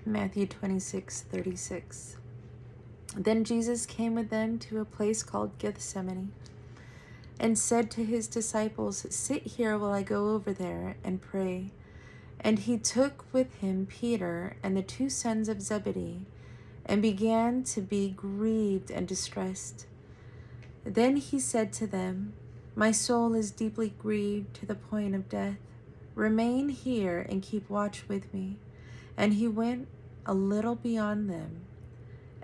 Matthew 26:36. Then Jesus came with them to a place called Gethsemane and said to his disciples, "Sit here while I go over there and pray." And he took with him Peter and the two sons of Zebedee and began to be grieved and distressed. Then he said to them, "My soul is deeply grieved to the point of death. Remain here and keep watch with me." And he went a little beyond them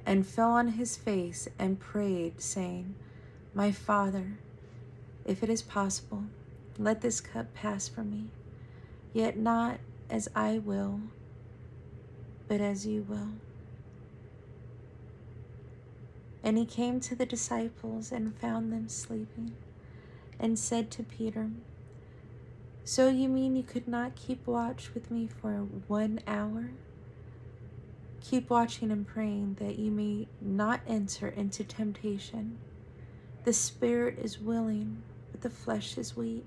and fell on his face and prayed, saying, "My Father, if it is possible, let this cup pass from me. Yet not as I will, but as you will." And he came to the disciples and found them sleeping, and said to Peter, "So you mean you could not keep watch with me for 1 hour? Keep watching and praying that you may not enter into temptation. The spirit is willing, but the flesh is weak."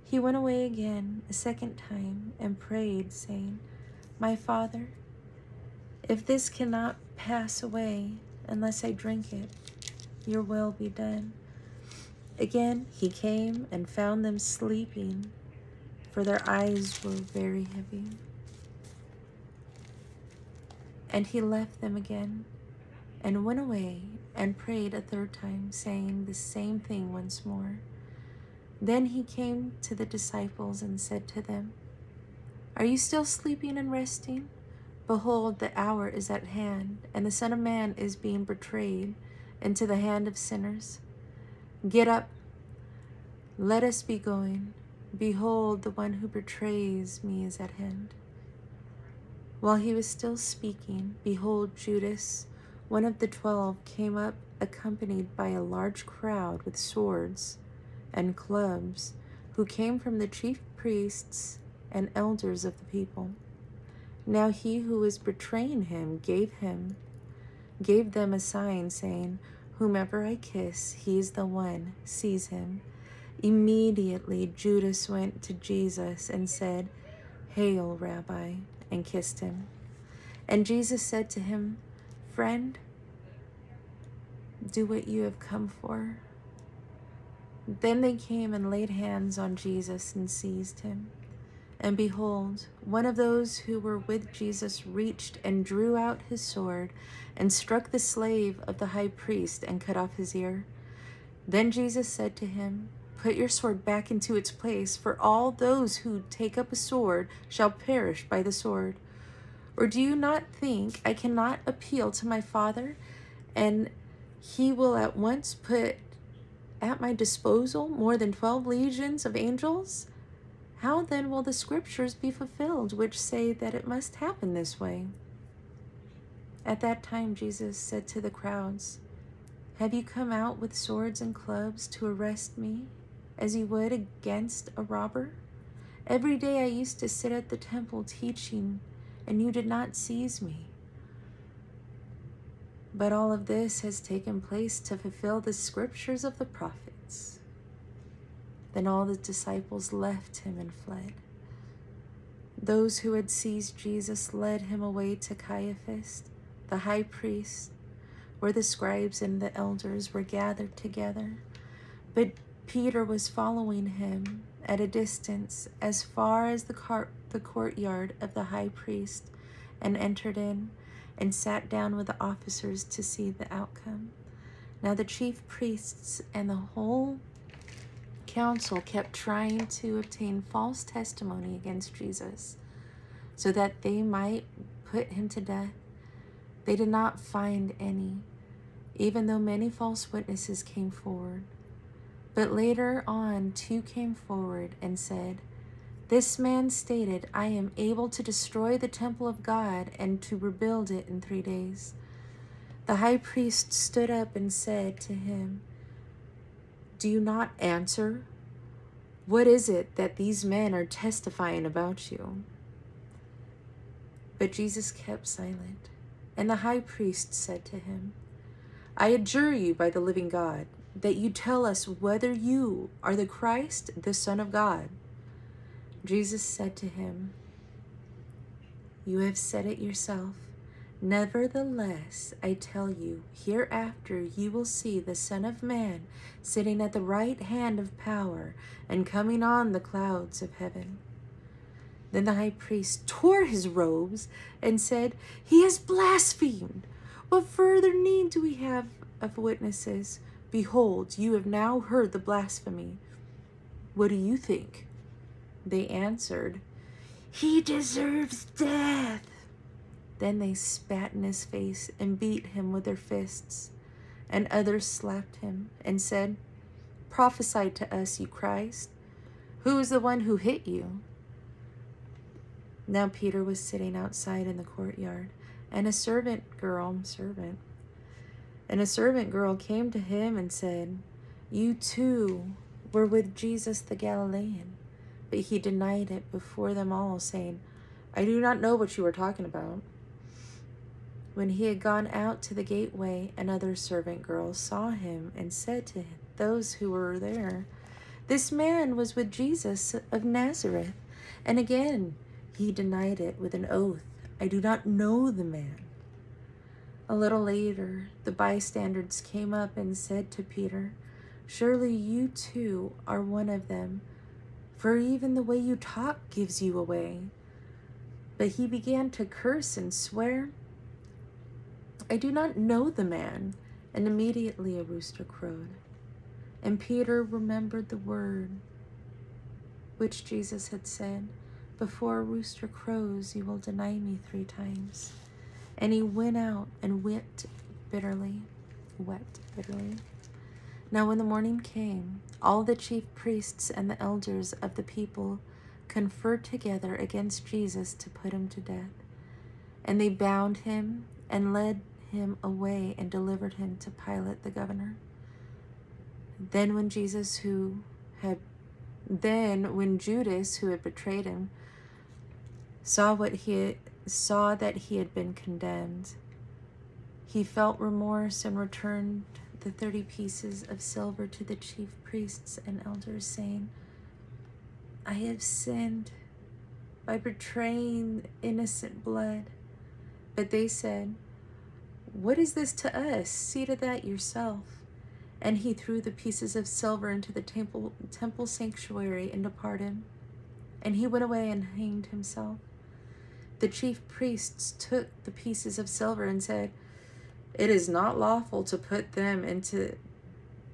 He went away again a second time and prayed, saying, "My Father, if this cannot pass away unless I drink it, your will be done." Again he came and found them sleeping, for their eyes were very heavy. And he left them again and went away and prayed a third time, saying the same thing once more. Then he came to the disciples and said to them, "Are you still sleeping and resting? Behold, the hour is at hand, and the Son of Man is being betrayed into the hand of sinners. Get up, let us be going. Behold, the one who betrays me is at hand." While he was still speaking, behold, Judas, one of the 12, came up accompanied by a large crowd with swords and clubs, who came from the chief priests and elders of the people. Now he who was betraying him gave them a sign, saying, "Whomever I kiss, he is the one, seize him." Immediately Judas went to Jesus and said, "Hail, Rabbi," and kissed him. And Jesus said to him, "Friend, do what you have come for." Then they came and laid hands on Jesus and seized him. And behold, one of those who were with Jesus reached and drew out his sword and struck the slave of the high priest and cut off his ear. Then Jesus said to him, "Put your sword back into its place, for all those who take up a sword shall perish by the sword. Or do you not think I cannot appeal to my Father, and he will at once put at my disposal more than 12 legions of angels? How then will the scriptures be fulfilled, which say that it must happen this way?" At that time Jesus said to the crowds, "Have you come out with swords and clubs to arrest me, as you would against a robber? Every day I used to sit at the temple teaching, and you did not seize me. But all of this has taken place to fulfill the scriptures of the prophets." Then all the disciples left him and fled. Those who had seized Jesus led him away to Caiaphas, the high priest, where the scribes and the elders were gathered together. But Peter was following him at a distance as far as the courtyard of the high priest, and entered in and sat down with the officers to see the outcome. Now the chief priests and the whole council kept trying to obtain false testimony against Jesus so that they might put him to death. They did not find any, even though many false witnesses came forward. But later on, 2 came forward and said, "This man stated, 'I am able to destroy the temple of God and to rebuild it in 3 days.'" The high priest stood up and said to him, "Do you not answer? What is it that these men are testifying about you?" But Jesus kept silent. And the high priest said to him, "I adjure you by the living God, that you tell us whether you are the Christ, the Son of God." Jesus said to him, You have said it yourself. Nevertheless, I tell you, hereafter you will see the Son of Man sitting at the right hand of power and coming on the clouds of heaven." Then the high priest tore his robes and said, "He has blasphemed. What further need do we have of witnesses? Behold, you have now heard the blasphemy. What do you think?" They answered, "He deserves death." Then they spat in his face and beat him with their fists. And others slapped him and said, "Prophesy to us, you Christ. Who is the one who hit you?" Now Peter was sitting outside in the courtyard, and a servant girl came to him and said, "You too were with Jesus the Galilean." But he denied it before them all, saying, "I do not know what you are talking about." When he had gone out to the gateway, another servant girl saw him and said to those who were there, "This man was with Jesus of Nazareth." And again he denied it with an oath, "I do not know the man." A little later, the bystanders came up and said to Peter, "Surely you too are one of them, for even the way you talk gives you away." But he began to curse and swear, "I do not know the man." And immediately a rooster crowed. And Peter remembered the word which Jesus had said, "Before a rooster crows, you will deny me 3 times." And he went out and wept bitterly. Now when the morning came, all the chief priests and the elders of the people conferred together against Jesus to put him to death. And they bound him and led him away and delivered him to Pilate the governor. Then when Judas, who had betrayed him, saw that he had been condemned, he felt remorse and returned the 30 pieces of silver to the chief priests and elders, saying, "I have sinned by betraying innocent blood." But they said, "What is this to us? See to that yourself." And he threw the pieces of silver into the temple sanctuary and departed. And he went away and hanged himself. The chief priests took the pieces of silver and said, "It is not lawful to put them into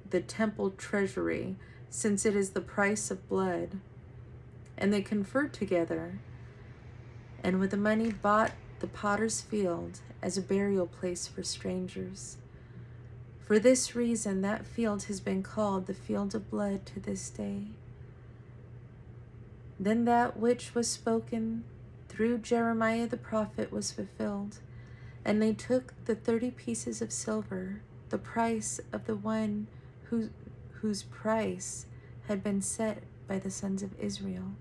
the temple treasury, since it is the price of blood." And they conferred together, and with the money bought the potter's field as a burial place for strangers. For this reason, that field has been called the field of blood to this day. Then that which was spoken through Jeremiah the prophet was fulfilled. And they took the 30 pieces of silver, the price of the one whose price had been set by the sons of Israel,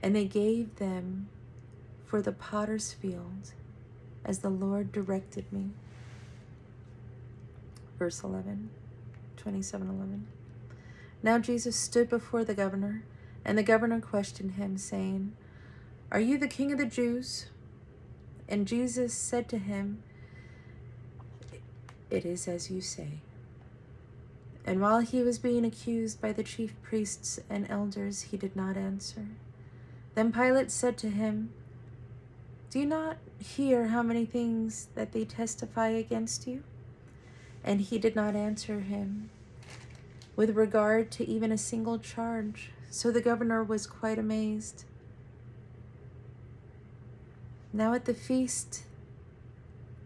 and they gave them for the potter's field, as the Lord directed me. Verse 27:11. Now Jesus stood before the governor, and the governor questioned him, saying, "Are you the king of the Jews?" And Jesus said to him, "It is as you say." And while he was being accused by the chief priests and elders, he did not answer. Then Pilate said to him, "Do you not hear how many things that they testify against you?" And he did not answer him with regard to even a single charge. So the governor was quite amazed. Now at the feast,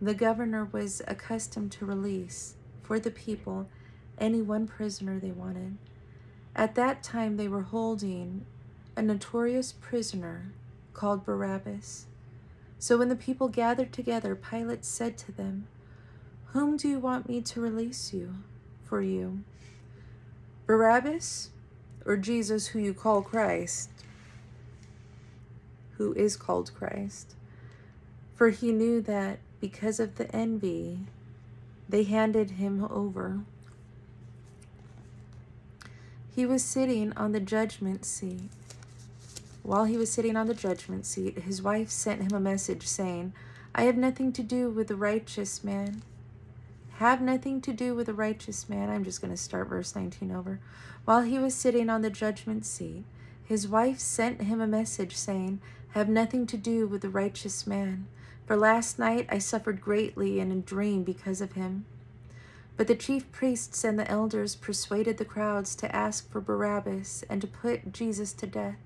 the governor was accustomed to release for the people any one prisoner they wanted. At that time they were holding a notorious prisoner called Barabbas. So when the people gathered together, Pilate said to them, "Whom do you want me to release for you? Barabbas or Jesus, who is called Christ?" For he knew that because of the envy, they handed him over. He was sitting on the judgment seat While he was sitting on the judgment seat, his wife sent him a message saying, I have nothing to do with the righteous man. Have nothing to do with the righteous man. I'm just going to start verse 19 over. While he was sitting on the judgment seat, his wife sent him a message saying, have nothing to do with the righteous man. For last night I suffered greatly in a dream because of him. But the chief priests and the elders persuaded the crowds to ask for Barabbas and to put Jesus to death.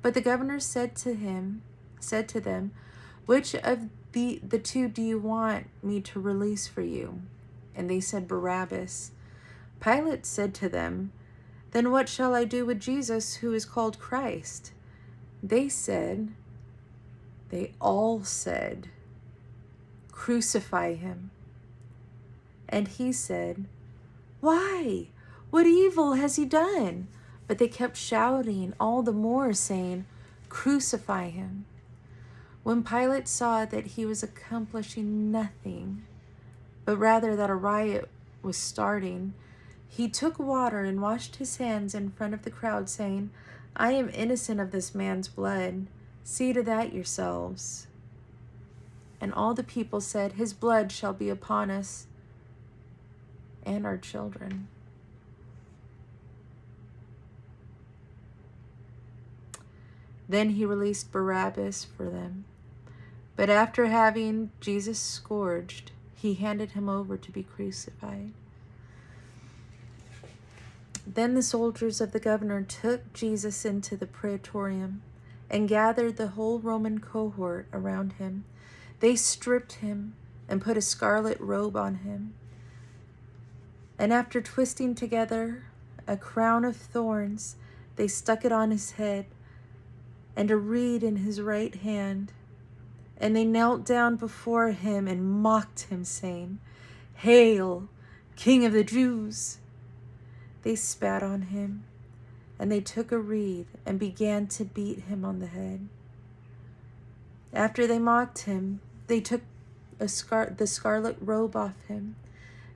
But the governor said to them, which of the two do you want me to release for you? And they said, Barabbas. Pilate said to them, then what shall I do with Jesus, who is called Christ? They all said, crucify him. And he said, why? What evil has he done? But they kept shouting all the more, saying, crucify him. When Pilate saw that he was accomplishing nothing, but rather that a riot was starting, he took water and washed his hands in front of the crowd, saying, I am innocent of this man's blood. See to that yourselves. And all the people said, his blood shall be upon us and our children. Then he released Barabbas for them. But after having Jesus scourged, he handed him over to be crucified. Then the soldiers of the governor took Jesus into the praetorium and gathered the whole Roman cohort around him. They stripped him and put a scarlet robe on him. And after twisting together a crown of thorns, they stuck it on his head and a reed in his right hand. And they knelt down before him and mocked him, saying, Hail, King of the Jews! They spat on him, and they took a reed and began to beat him on the head. After they mocked him, they took the scarlet robe off him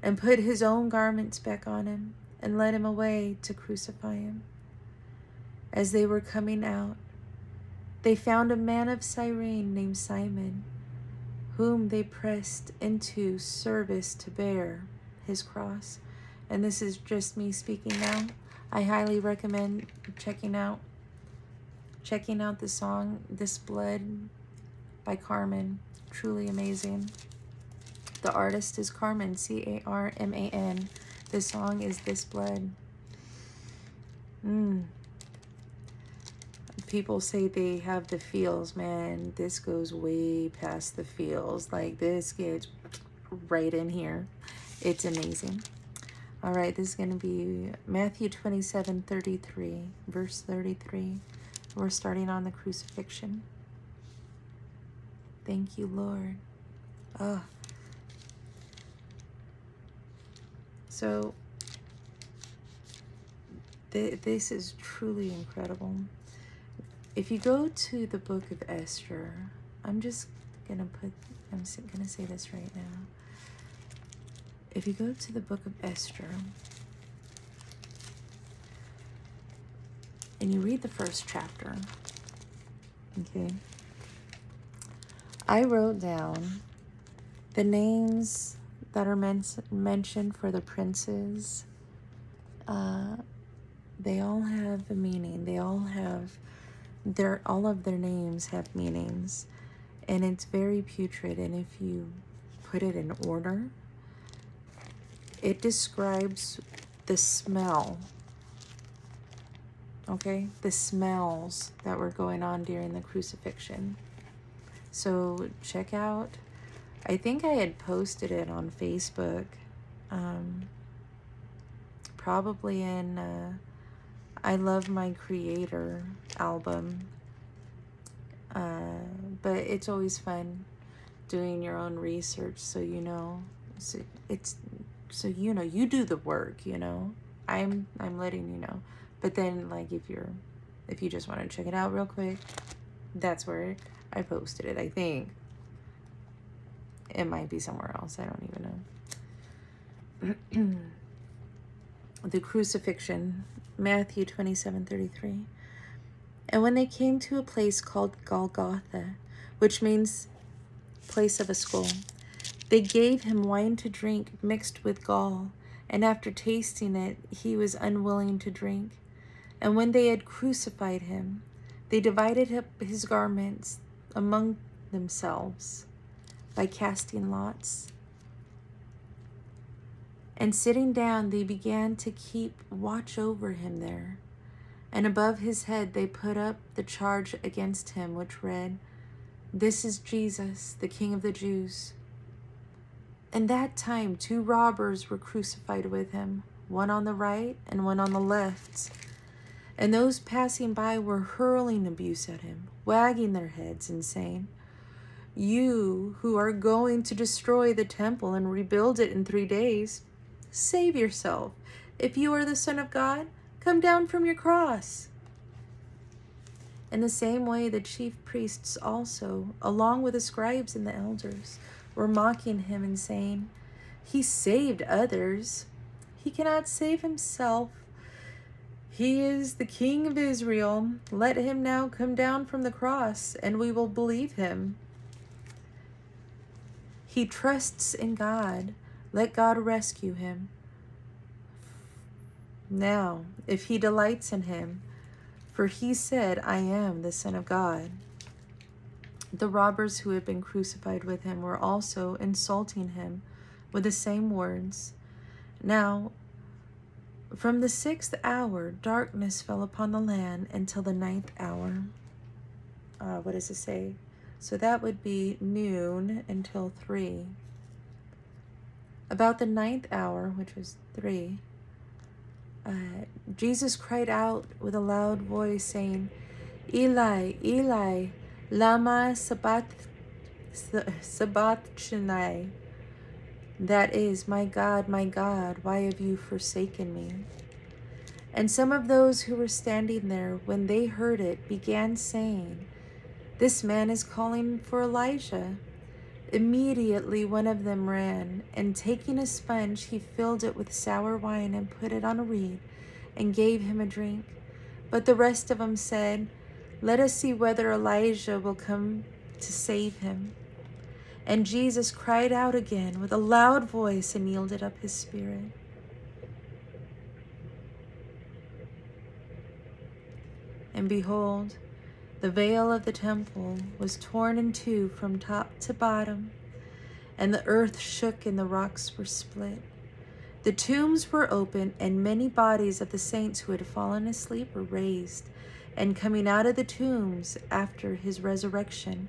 and put his own garments back on him and led him away to crucify him. As they were coming out, they found a man of Cyrene named Simon, whom they pressed into service to bear his cross. And this is just me speaking now. I highly recommend checking out the song This Blood by Carman. Truly amazing. The artist is Carman, Carman. The song is This Blood. People say they have the feels, man. This goes way past the feels. Like, this gets right in here. It's amazing. All right, this is going to be Matthew 27:33, verse 33. We're starting on the crucifixion. Thank you, Lord. So, this is truly incredible. If you go to the book of Esther, I'm going to say this right now. If you go to the book of Esther and you read the first chapter, okay, I wrote down the names that are mentioned for the princes. They all have a meaning. They all have all of their names have meanings, and it's very putrid. And if you put it in order, it describes the smell, okay? The smells that were going on during the crucifixion. So check out, I think I had posted it on Facebook, probably in I Love My Creator album. But it's always fun doing your own research, so you know. So you do the work, you know. I'm letting you know. But then, like, if you just want to check it out real quick, that's where I posted it. I think it might be somewhere else. I don't even know. The crucifixion, Matthew 27:33. And when they came to a place called Golgotha, which means place of a skull, they gave him wine to drink mixed with gall, and after tasting it, he was unwilling to drink. And when they had crucified him, they divided up his garments among themselves by casting lots. And sitting down, they began to keep watch over him there. And above his head they put up the charge against him, which read, "This is Jesus, the King of the Jews." And that time 2 robbers were crucified with him, one on the right and one on the left. And those passing by were hurling abuse at him, wagging their heads and saying, "You who are going to destroy the temple and rebuild it in 3 days, save yourself. If you are the Son of God, come down from your cross." In the same way, the chief priests also, along with the scribes and the elders, were mocking him and saying, "He saved others. He cannot save himself. He is the King of Israel. Let him now come down from the cross, and we will believe him. He trusts in God. Let God rescue him. Now, if he delights in him, for he said, 'I am the Son of God.'" The robbers who had been crucified with him were also insulting him with the same words. Now, from the 6th hour, darkness fell upon the land until the 9th hour. What does it say? So that would be noon until 3. About the 9th hour, which was 3, Jesus cried out with a loud voice, saying, "Eli, Eli, lama sabachthani?" That is, my God, why have you forsaken me?" And some of those who were standing there, when they heard it, began saying, "This man is calling for Elijah." Immediately one of them ran, and taking a sponge, he filled it with sour wine and put it on a reed and gave him a drink. But the rest of them said, "Let us see whether Elijah will come to save him." And Jesus cried out again with a loud voice and yielded up his spirit. And behold, the veil of the temple was torn in two from top to bottom, and the earth shook and the rocks were split. The tombs were opened, and many bodies of the saints who had fallen asleep were raised. And coming out of the tombs after his resurrection,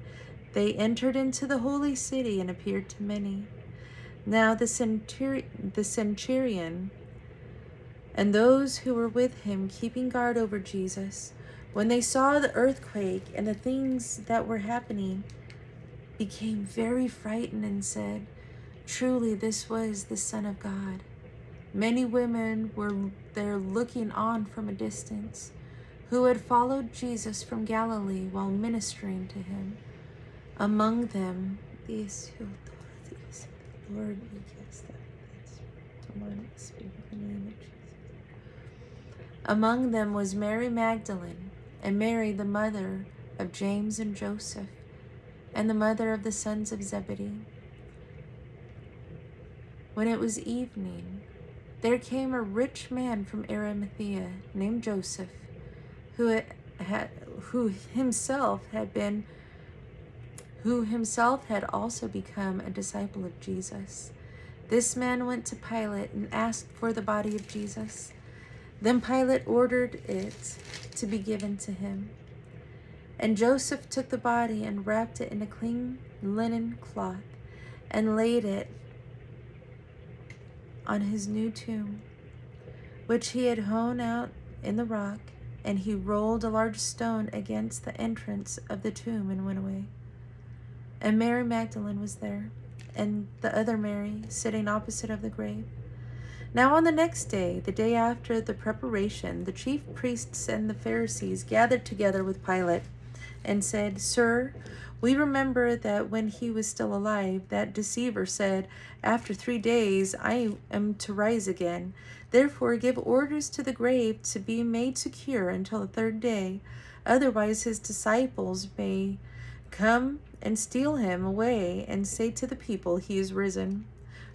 they entered into the holy city and appeared to many. Now the centurion and those who were with him, keeping guard over Jesus, when they saw the earthquake and the things that were happening, became very frightened and said, "Truly this was the Son of God." Many women were there looking on from a distance, who had followed Jesus from Galilee while ministering to him. Among them, Lord, we cast out demonic spirit in the name of Jesus. Among them was Mary Magdalene, and Mary, the mother of James and Joseph, and the mother of the sons of Zebedee. When it was evening, there came a rich man from Arimathea named Joseph, who himself had also become a disciple of Jesus. This man went to Pilate and asked for the body of Jesus. Then Pilate ordered it to be given to him. And Joseph took the body and wrapped it in a clean linen cloth and laid it on his new tomb, which he had hewn out in the rock, and he rolled a large stone against the entrance of the tomb and went away. And Mary Magdalene was there, and the other Mary sitting opposite of the grave. Now on the next day, the day after the preparation, the chief priests and the Pharisees gathered together with Pilate and said, "Sir, we remember that when he was still alive, that deceiver said, 'After 3 days I am to rise again.' Therefore give orders to the grave to be made secure until the 3rd day. Otherwise his disciples may come and steal him away and say to the people, he is risen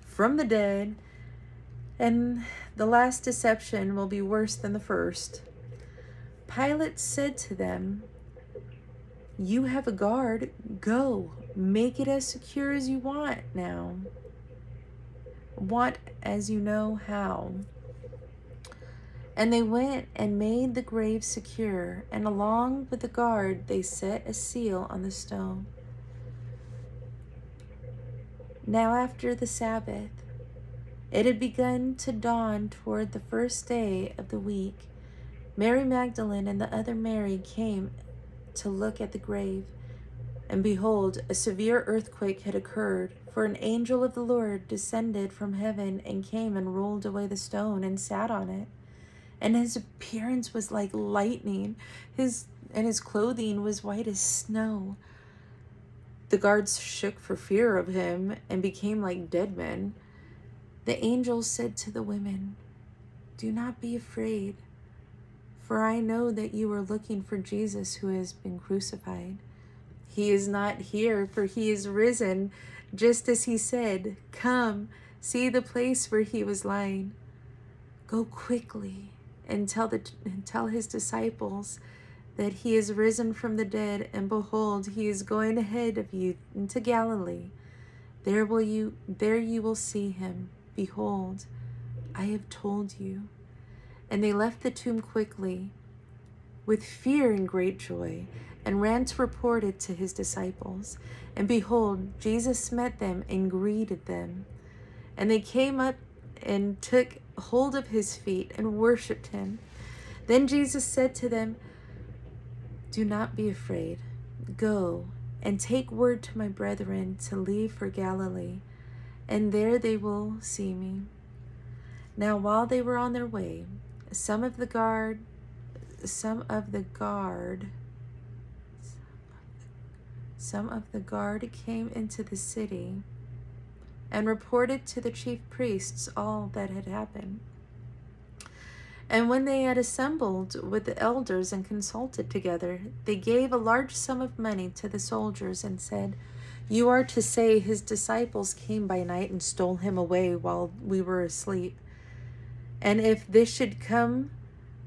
from the dead, and the last deception will be worse than the first. Pilate said to them, you have a guard. Go, make it as secure as you want now. Want as you know how. And they went and made the grave secure, and along with the guard they set a seal on the stone. Now after the Sabbath, it had begun to dawn toward the first day of the week. Mary Magdalene and the other Mary came to look at the grave. And behold, a severe earthquake had occurred, for an angel of the Lord descended from heaven and came and rolled away the stone and sat on it. And his appearance was like lightning, his clothing was white as snow. The guards shook for fear of him and became like dead men. The angel said to the women, do not be afraid, for I know that you are looking for Jesus who has been crucified. He is not here, for he is risen, just as he said. Come, see the place where he was lying. Go quickly and tell his disciples that he is risen from the dead, and behold, he is going ahead of you into Galilee. There you will see him. Behold, I have told you. And they left the tomb quickly, with fear and great joy, and ran to report it to his disciples. And behold, Jesus met them and greeted them. And they came up and took hold of his feet and worshipped him. Then Jesus said to them, do not be afraid. Go and take word to my brethren to leave for Galilee, and there they will see me. Now while they were on their way, some of the guard came into the city and reported to the chief priests all that had happened. And when they had assembled with the elders and consulted together, they gave a large sum of money to the soldiers and said, you are to say his disciples came by night and stole him away while we were asleep. And if this should come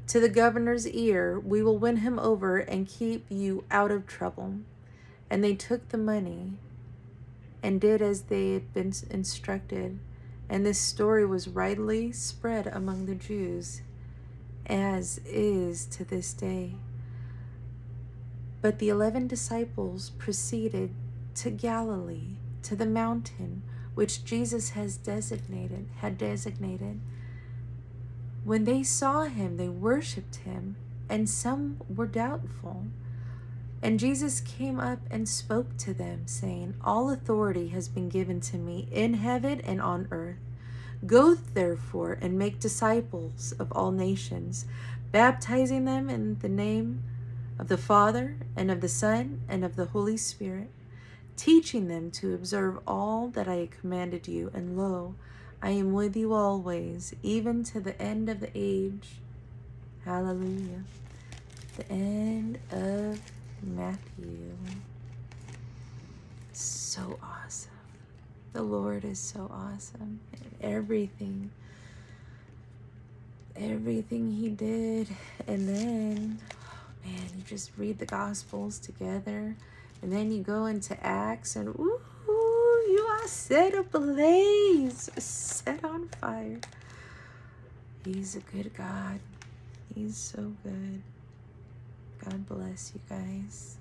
to the governor's ear, we will win him over and keep you out of trouble. And they took the money and did as they had been instructed. And this story was widely spread among the Jews, as is to this day. But the 11 disciples proceeded to Galilee, to the mountain which Jesus had designated. When they saw him, they worshipped him, and some were doubtful. And Jesus came up and spoke to them, saying, all authority has been given to me in heaven and on earth. Go therefore and make disciples of all nations, baptizing them in the name of the Father and of the Son and of the Holy Spirit, teaching them to observe all that I have commanded you. And lo, I am with you always, even to the end of the age. Hallelujah. The end of Matthew. So awesome. The Lord is so awesome. And everything he did. And then, oh man, you just read the Gospels together. And then you go into Acts and ooh, you are set ablaze, set on fire. He's a good God. He's so good. God bless you guys.